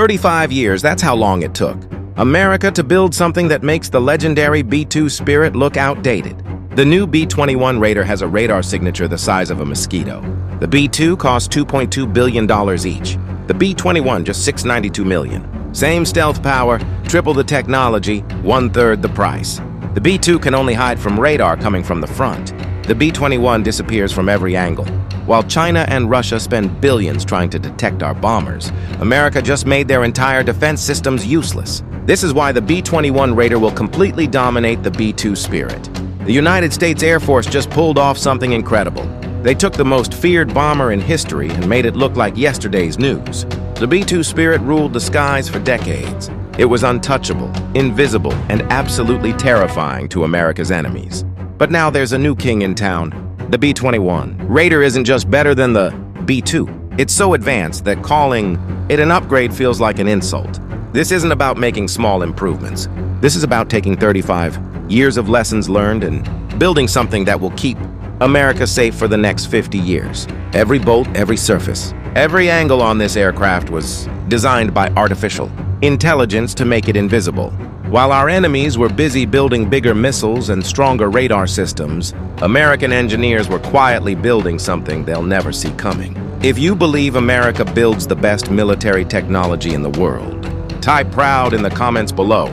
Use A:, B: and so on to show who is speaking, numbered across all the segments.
A: 35 years, that's how long it took America to build something that makes the legendary B-2 Spirit look outdated. The new B-21 Raider has a radar signature the size of a mosquito. The B-2 cost $2.2 billion each. The B-21 just $692 million. Same stealth power, triple the technology, one-third the price. The B-2 can only hide from radar coming from the front. The B-21 disappears from every angle. While China and Russia spend billions trying to detect our bombers, America just made their entire defense systems useless. This is why the B-21 Raider will completely dominate the B-2 Spirit. The United States Air Force just pulled off something incredible. They took the most feared bomber in history and made it look like yesterday's news. The B-2 Spirit ruled the skies for decades. It was untouchable, invisible, and absolutely terrifying to America's enemies. But now there's a new king in town, the B-21. Raider isn't just better than the B-2. It's so advanced that calling it an upgrade feels like an insult. This isn't about making small improvements. This is about taking 35 years of lessons learned and building something that will keep America safe for the next 50 years. Every bolt, every surface, every angle on this aircraft was designed by artificial intelligence to make it invisible. While our enemies were busy building bigger missiles and stronger radar systems, American engineers were quietly building something they'll never see coming. If you believe America builds the best military technology in the world, type proud in the comments below.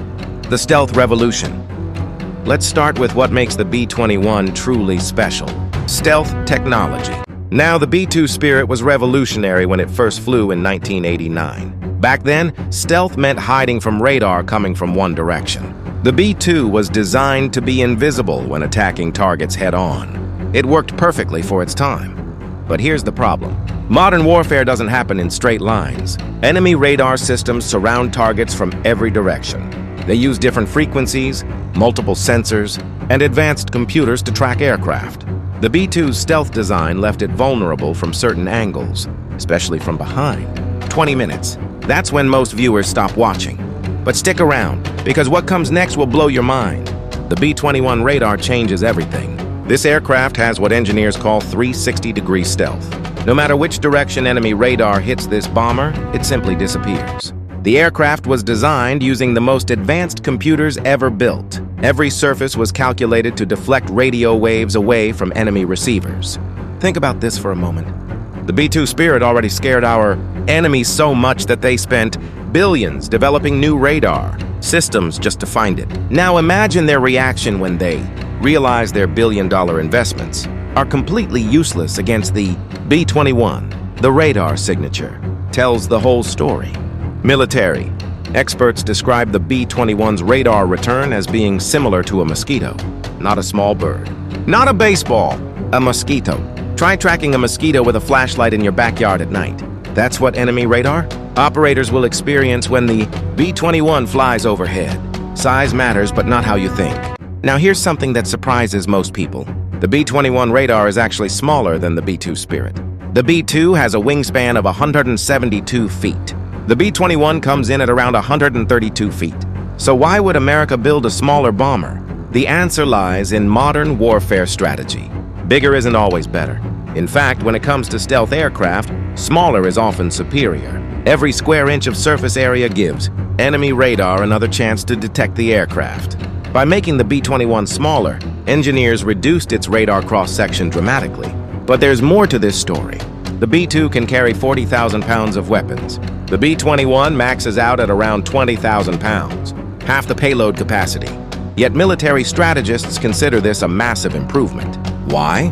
A: The stealth revolution. Let's start with what makes the B-21 truly special. Stealth technology. Now, the B-2 Spirit was revolutionary when it first flew in 1989. Back then, stealth meant hiding from radar coming from one direction. The B-2 was designed to be invisible when attacking targets head-on. It worked perfectly for its time. But here's the problem. Modern warfare doesn't happen in straight lines. Enemy radar systems surround targets from every direction. They use different frequencies, multiple sensors, and advanced computers to track aircraft. The B-2's stealth design left it vulnerable from certain angles, especially from behind. 20 minutes. That's when most viewers stop watching. But stick around, because what comes next will blow your mind. The B-21 radar changes everything. This aircraft has what engineers call 360-degree stealth. No matter which direction enemy radar hits this bomber, it simply disappears. The aircraft was designed using the most advanced computers ever built. Every surface was calculated to deflect radio waves away from enemy receivers. Think about this for a moment. The B-2 Spirit already scared our enemies so much that they spent billions developing new radar systems just to find it. Now imagine their reaction when they realize their billion-dollar investments are completely useless against the B-21. The radar signature tells the whole story. Military. Experts describe the B-21's radar return as being similar to a mosquito, not a small bird. Not a baseball, a mosquito. Try tracking a mosquito with a flashlight in your backyard at night. That's what enemy radar operators will experience when the B-21 flies overhead. Size matters, but not how you think. Now here's something that surprises most people. The B-21 radar is actually smaller than the B-2 Spirit. The B-2 has a wingspan of 172 feet. The B-21 comes in at around 132 feet. So why would America build a smaller bomber? The answer lies in modern warfare strategy. Bigger isn't always better. In fact, when it comes to stealth aircraft, smaller is often superior. Every square inch of surface area gives enemy radar another chance to detect the aircraft. By making the B-21 smaller, engineers reduced its radar cross-section dramatically. But there's more to this story. The B-2 can carry 40,000 pounds of weapons. The B-21 maxes out at around 20,000 pounds, half the payload capacity. Yet military strategists consider this a massive improvement. Why?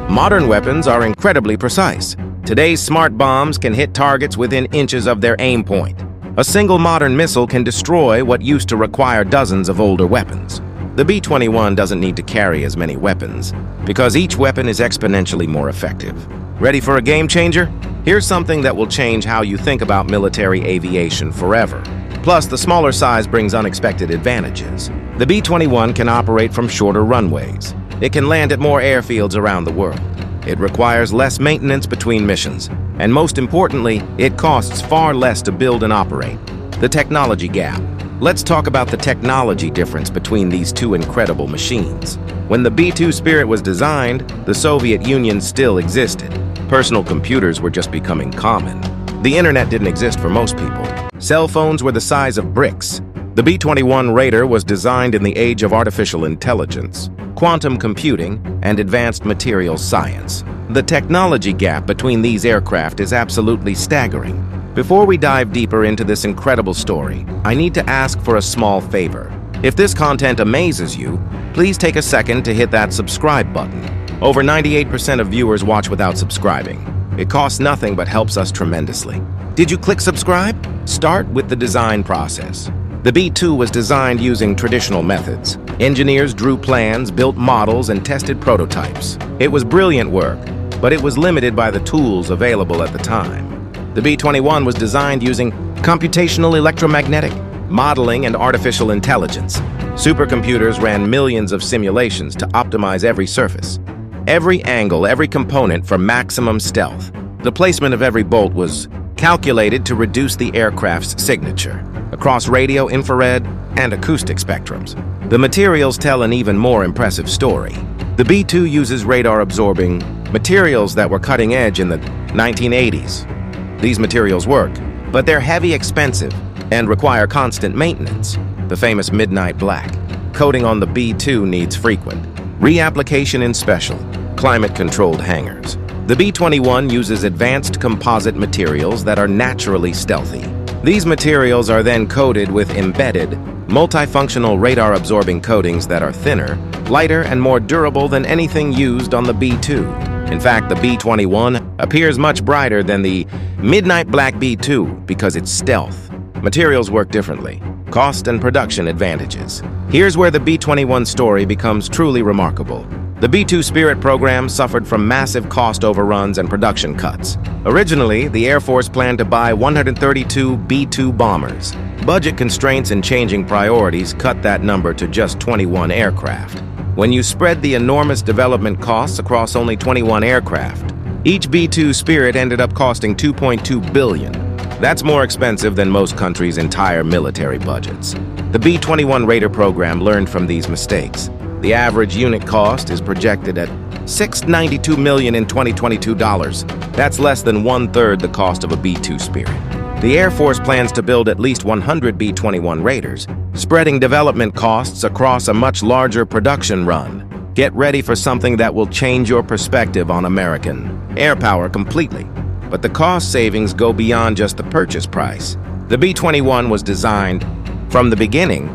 A: Modern weapons are incredibly precise. Today's smart bombs can hit targets within inches of their aim point. A single modern missile can destroy what used to require dozens of older weapons. The B-21 doesn't need to carry as many weapons, because each weapon is exponentially more effective. Ready for a game changer? Here's something that will change how you think about military aviation forever. Plus, the smaller size brings unexpected advantages. The B-21 can operate from shorter runways. It can land at more airfields around the world. It requires less maintenance between missions. And most importantly, it costs far less to build and operate. The technology gap. Let's talk about the technology difference between these two incredible machines. When the B-2 Spirit was designed, the Soviet Union still existed. Personal computers were just becoming common. The internet didn't exist for most people. Cell phones were the size of bricks. The B-21 Raider was designed in the age of artificial intelligence, quantum computing, and advanced materials science. The technology gap between these aircraft is absolutely staggering. Before we dive deeper into this incredible story, I need to ask for a small favor. If this content amazes you, please take a second to hit that subscribe button. Over 98% of viewers watch without subscribing. It costs nothing but helps us tremendously. Did you click subscribe? Start with the design process. The B-2 was designed using traditional methods. Engineers drew plans, built models, and tested prototypes. It was brilliant work, but it was limited by the tools available at the time. The B-21 was designed using computational electromagnetic modeling and artificial intelligence. Supercomputers ran millions of simulations to optimize every surface, every angle, every component for maximum stealth. The placement of every bolt was calculated to reduce the aircraft's signature across radio, infrared, and acoustic spectrums. The materials tell an even more impressive story. The B-2 uses radar-absorbing materials that were cutting edge in the 1980s. These materials work, but they're heavy, expensive, and require constant maintenance. The famous midnight black coating on the B-2 needs frequent reapplication in special, climate-controlled hangars. The B-21 uses advanced composite materials that are naturally stealthy. These materials are then coated with embedded, multifunctional radar-absorbing coatings that are thinner, lighter, and more durable than anything used on the B-2. In fact, the B-21 appears much brighter than the midnight black B-2 because it's stealth. Materials work differently. Cost and production advantages. Here's where the B-21 story becomes truly remarkable. The B-2 Spirit program suffered from massive cost overruns and production cuts. Originally, the Air Force planned to buy 132 B-2 bombers. Budget constraints and changing priorities cut that number to just 21 aircraft. When you spread the enormous development costs across only 21 aircraft, each B-2 Spirit ended up costing $2.2 billion. That's more expensive than most countries' entire military budgets. The B-21 Raider program learned from these mistakes. The average unit cost is projected at $692 million in 2022 dollars. That's less than one-third the cost of a B-2 Spirit. The Air Force plans to build at least 100 B-21 Raiders, spreading development costs across a much larger production run. Get ready for something that will change your perspective on American air power completely. But the cost savings go beyond just the purchase price. The B-21 was designed from the beginning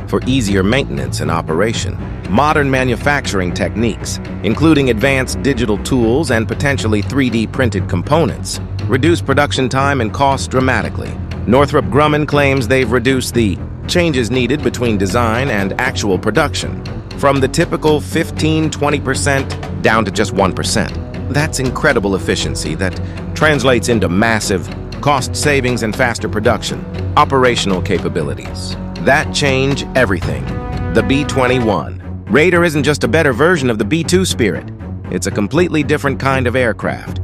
A: for easier maintenance and operation. Modern manufacturing techniques, including advanced digital tools and potentially 3D printed components, reduce production time and cost dramatically. Northrop Grumman claims they've reduced the changes needed between design and actual production from the typical 15–20% down to just 1%. That's incredible efficiency that translates into massive cost savings and faster production. Operational capabilities that change everything. The B-21 Raider isn't just a better version of the B-2 Spirit. It's a completely different kind of aircraft,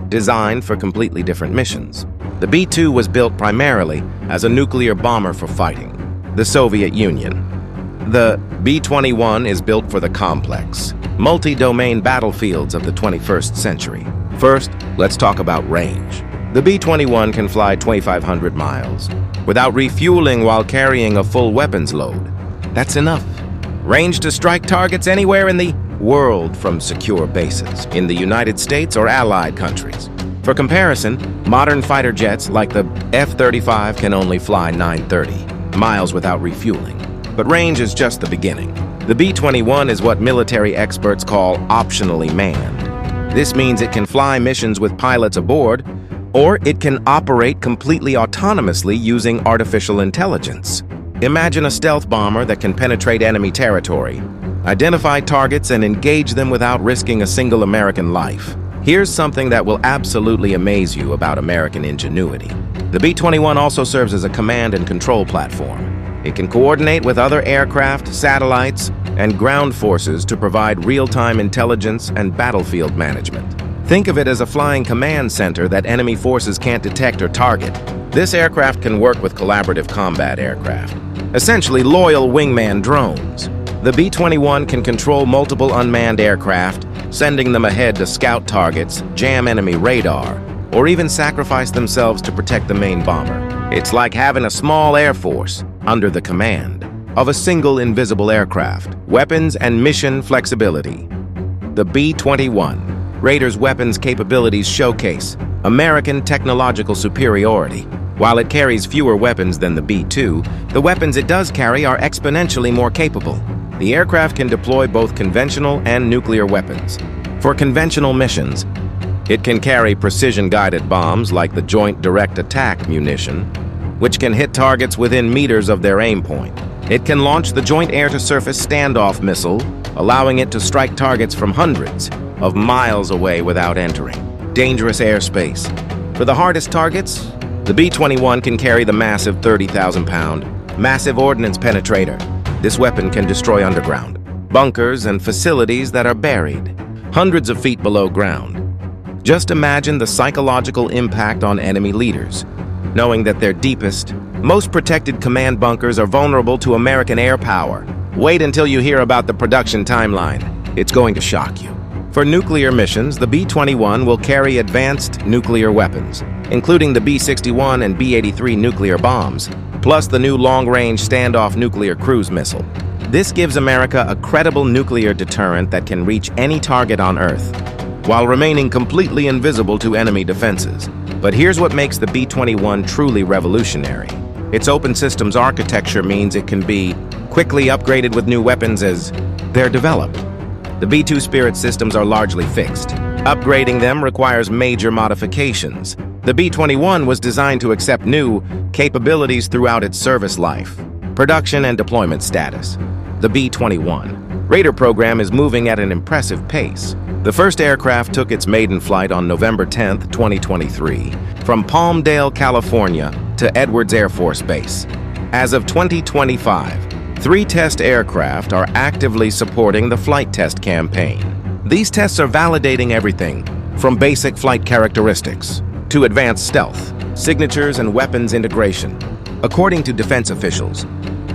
A: designed for completely different missions. The B-2 was built primarily as a nuclear bomber for fighting the Soviet Union. The B-21 is built for the complex, multi-domain battlefields of the 21st century. First, let's talk about range. The B-21 can fly 2,500 miles without refueling while carrying a full weapons load. That's enough. Range to strike targets anywhere in the world from secure bases, in the United States or allied countries. For comparison, modern fighter jets like the F-35 can only fly 930 miles without refueling. But range is just the beginning. The B-21 is what military experts call optionally manned. This means it can fly missions with pilots aboard, or it can operate completely autonomously using artificial intelligence. Imagine a stealth bomber that can penetrate enemy territory, identify targets, and engage them without risking a single American life. Here's something that will absolutely amaze you about American ingenuity. The B-21 also serves as a command and control platform. It can coordinate with other aircraft, satellites, and ground forces to provide real-time intelligence and battlefield management. Think of it as a flying command center that enemy forces can't detect or target. This aircraft can work with collaborative combat aircraft, essentially loyal wingman drones. The B-21 can control multiple unmanned aircraft, sending them ahead to scout targets, jam enemy radar, or even sacrifice themselves to protect the main bomber. It's like having a small air force under the command of a single invisible aircraft. Weapons and mission flexibility. The B-21 Raider's weapons capabilities showcase American technological superiority. While it carries fewer weapons than the B-2, the weapons it does carry are exponentially more capable. The aircraft can deploy both conventional and nuclear weapons. For conventional missions, it can carry precision-guided bombs like the Joint Direct Attack munition, which can hit targets within meters of their aim point. It can launch the Joint Air-to-Surface Standoff missile, allowing it to strike targets from hundreds of miles away without entering dangerous airspace. For the hardest targets, the B-21 can carry the massive 30,000-pound massive ordnance penetrator. This weapon can destroy underground bunkers and facilities that are buried hundreds of feet below ground. Just imagine the psychological impact on enemy leaders, knowing that their deepest, most protected command bunkers are vulnerable to American air power. Wait until you hear about the production timeline. It's going to shock you. For nuclear missions, the B-21 will carry advanced nuclear weapons, including the B-61 and B-83 nuclear bombs, plus the new long-range standoff nuclear cruise missile. This gives America a credible nuclear deterrent that can reach any target on Earth, while remaining completely invisible to enemy defenses. But here's what makes the B-21 truly revolutionary. Its open systems architecture means it can be quickly upgraded with new weapons as they're developed. The B-2 Spirit systems are largely fixed. Upgrading them requires major modifications. The B-21 was designed to accept new capabilities throughout its service life. Production and deployment status. The B-21 Raider program is moving at an impressive pace. The first aircraft took its maiden flight on November 10, 2023, from Palmdale, California to Edwards Air Force Base. As of 2025, 3 test aircraft are actively supporting the flight test campaign. These tests are validating everything from basic flight characteristics to advanced stealth, signatures, and weapons integration. According to defense officials,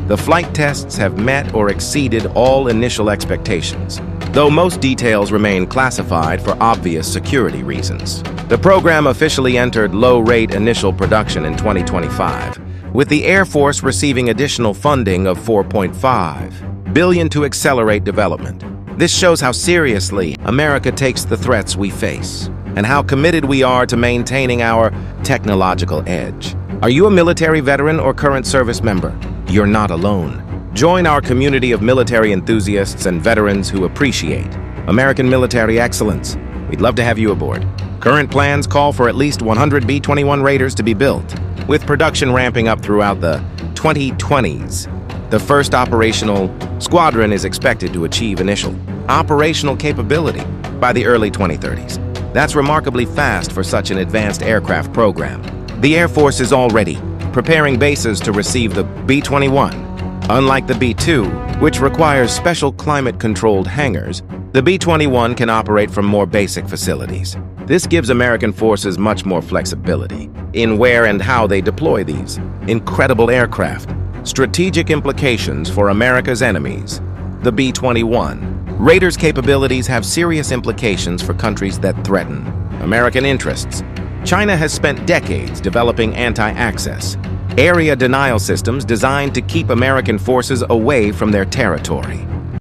A: the flight tests have met or exceeded all initial expectations, though most details remain classified for obvious security reasons. The program officially entered low-rate initial production in 2025, with the Air Force receiving additional funding of $4.5 billion to accelerate development. This shows how seriously America takes the threats we face, and how committed we are to maintaining our technological edge. Are you a military veteran or current service member? You're not alone. Join our community of military enthusiasts and veterans who appreciate American military excellence. We'd love to have you aboard. Current plans call for at least 100 B-21 Raiders to be built, with production ramping up throughout the 2020s. The first operational squadron is expected to achieve initial operational capability by the early 2030s. That's remarkably fast for such an advanced aircraft program. The Air Force is already preparing bases to receive the B-21. Unlike the B-2, which requires special climate-controlled hangars, the B-21 can operate from more basic facilities. This gives American forces much more flexibility in where and how they deploy these incredible aircraft. Strategic implications for America's enemies. The B-21 Raider's capabilities have serious implications for countries that threaten American interests. China has spent decades developing anti-access area denial systems designed to keep American forces away from their territory.